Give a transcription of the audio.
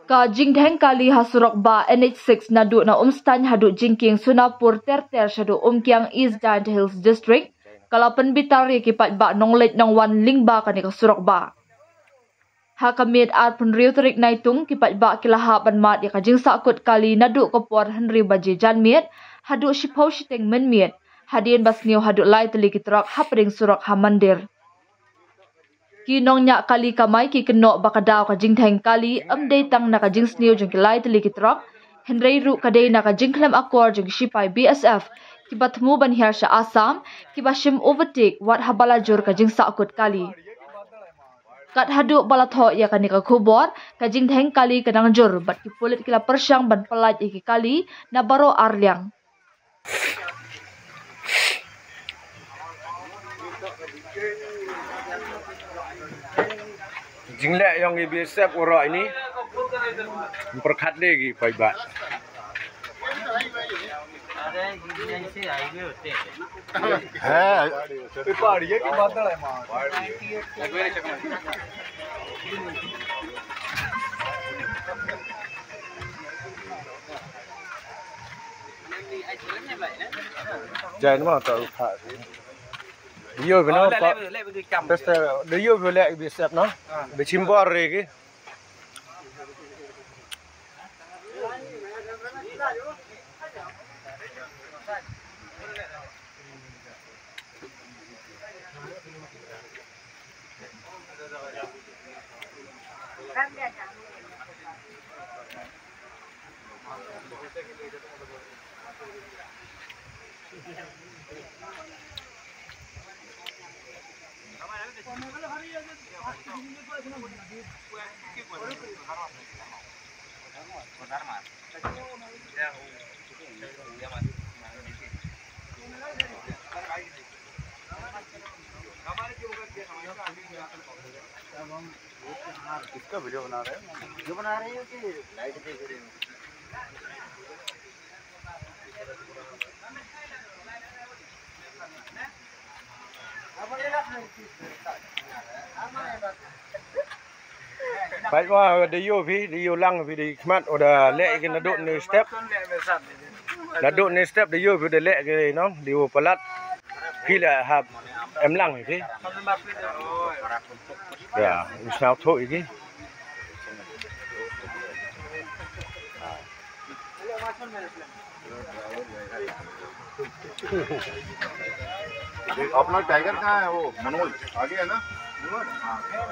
Ka jingdheng kali hasurok ba NH6 nadu na umstan hadu jingking Sunapur terter shadu umkiang East Giant Hills District. Kalau penbitar kipat ba nonglet nong wan lingba kani kasurok ba. Hakamid at penriu terik naitung kipat ba kilaha banmat ya kajing sakut kali nadu kopor henry baji janmiet hadu shipau shiteng menmiet hadin basniu hadu lai teli kitrak hapring surok hamandir. Kinong nyak kali kamay ki kenok bakadaw kajing theng kali amday tang na kajing sniu jeng kilay teli kitrak henry ru kadey na kajing klem akor jeng shipay BSF kibatmu banhir sa Assam kibashim overtake wat habalajur kajing sakut kali. Kat hadu balatho ya kanika kubor kajing theng kali kanang jur bat ki pulit kila persyang ban pelat iki kali na baro arliang. Jinglek yang BSF orang ini memperkat lagi paibat. Jangan mana tahu tak. Dia benar pak. Dia boleh BSF no. Bercimpur lagi. किसका वीडियो बना रहे हैं? जो बना रहे हो कि लाइट देख रहे हो? Baik wah dia lang di khmat oda lek ke naduk ni step. Naduk ni step dia udah lek ke no, dia pelat. Kila hab lang iki. Ya, usah thok iki. अपना टाइगर कहाँ है वो मनोज आगे है ना।